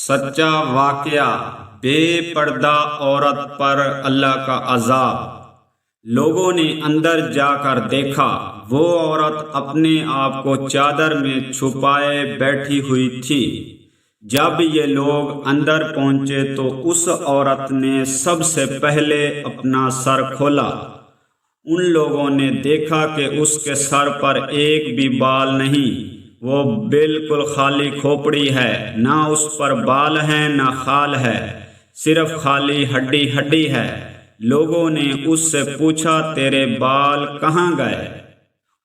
سچا واقعہ بے پردہ عورت پر اللہ کا عذاب۔ لوگوں نے اندر جا کر دیکھا، وہ عورت اپنے آپ کو چادر میں چھپائے بیٹھی ہوئی تھی۔ جب یہ لوگ اندر پہنچے تو اس عورت نے سب سے پہلے اپنا سر کھولا۔ ان لوگوں نے دیکھا کہ اس کے سر پر ایک بھی بال نہیں، وہ بالکل خالی کھوپڑی ہے، نہ اس پر بال ہیں نہ خال ہے، صرف خالی ہڈی ہے۔ لوگوں نے اس سے پوچھا، تیرے بال کہاں گئے؟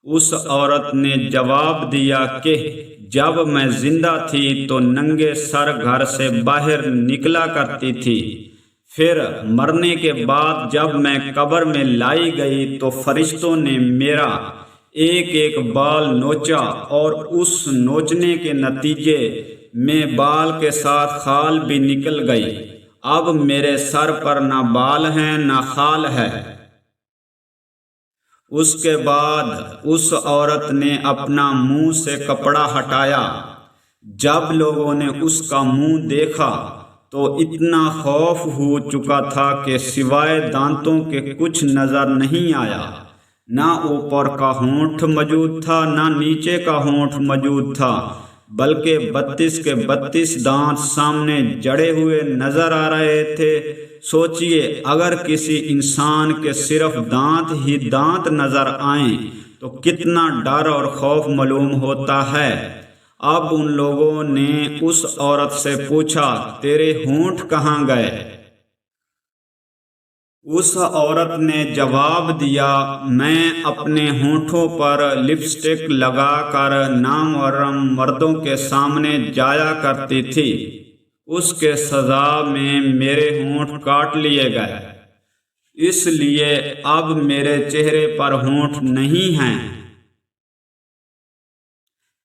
اس عورت نے جواب دیا کہ جب میں زندہ تھی تو ننگے سر گھر سے باہر نکلا کرتی تھی، پھر مرنے کے بعد جب میں قبر میں لائی گئی تو فرشتوں نے میرا ایک ایک بال نوچا، اور اس نوچنے کے نتیجے میں بال کے ساتھ خال بھی نکل گئی۔ اب میرے سر پر نہ بال ہیں نہ خال ہے۔ اس کے بعد اس عورت نے اپنا منہ سے کپڑا ہٹایا۔ جب لوگوں نے اس کا منہ دیکھا تو اتنا خوف ہو چکا تھا کہ سوائے دانتوں کے کچھ نظر نہیں آیا۔ نہ اوپر کا ہونٹ موجود تھا نہ نیچے کا ہونٹ موجود تھا، بلکہ 32 کے 32 دانت سامنے جڑے ہوئے نظر آ رہے تھے۔ سوچئے، اگر کسی انسان کے صرف دانت ہی دانت نظر آئیں تو کتنا ڈر اور خوف معلوم ہوتا ہے۔ اب ان لوگوں نے اس عورت سے پوچھا، تیرے ہونٹ کہاں گئے؟ اس عورت نے جواب دیا، میں اپنے ہونٹوں پر لپسٹک لگا کر نامحرم مردوں کے سامنے جایا کرتی تھی، اس کے سزا میں میرے ہونٹ کاٹ لیے گئے، اس لیے اب میرے چہرے پر ہونٹ نہیں ہیں۔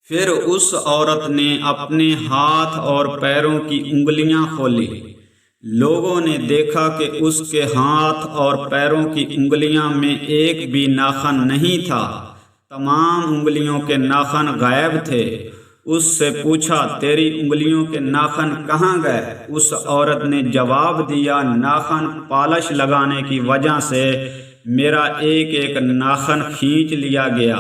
پھر اس عورت نے اپنے ہاتھ اور پیروں کی انگلیاں کھولی۔ لوگوں نے دیکھا کہ اس کے ہاتھ اور پیروں کی انگلیاں میں ایک بھی ناخن نہیں تھا، تمام انگلیوں کے ناخن غائب تھے۔ اس سے پوچھا، تیری انگلیوں کے ناخن کہاں گئے؟ اس عورت نے جواب دیا، ناخن پالش لگانے کی وجہ سے میرا ایک ایک ناخن کھینچ لیا گیا،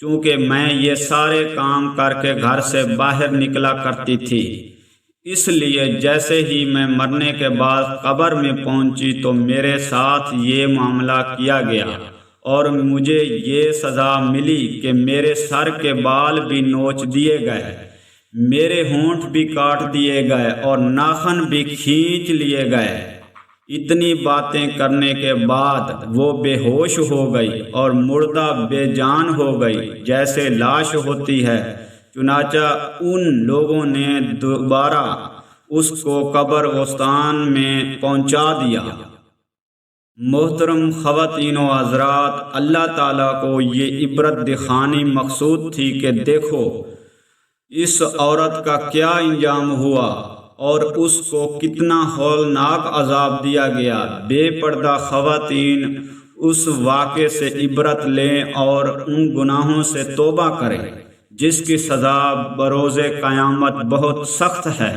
چونکہ میں یہ سارے کام کر کے گھر سے باہر نکلا کرتی تھی۔ اس لیے جیسے ہی میں مرنے کے بعد قبر میں پہنچی تو میرے ساتھ یہ معاملہ کیا گیا، اور مجھے یہ سزا ملی کہ میرے سر کے بال بھی نوچ دیے گئے، میرے ہونٹ بھی کاٹ دیے گئے اور ناخن بھی کھینچ لیے گئے۔ اتنی باتیں کرنے کے بعد وہ بے ہوش ہو گئی اور مردہ بے جان ہو گئی، جیسے لاش ہوتی ہے۔ چنانچہ ان لوگوں نے دوبارہ اس کو قبرستان میں پہنچا دیا۔ محترم خواتین و حضرات، اللہ تعالیٰ کو یہ عبرت دکھانی مقصود تھی کہ دیکھو اس عورت کا کیا انجام ہوا اور اس کو کتنا ہولناک عذاب دیا گیا۔ بے پردہ خواتین اس واقعے سے عبرت لیں اور ان گناہوں سے توبہ کریں جس کی سزا بروز قیامت بہت سخت ہے۔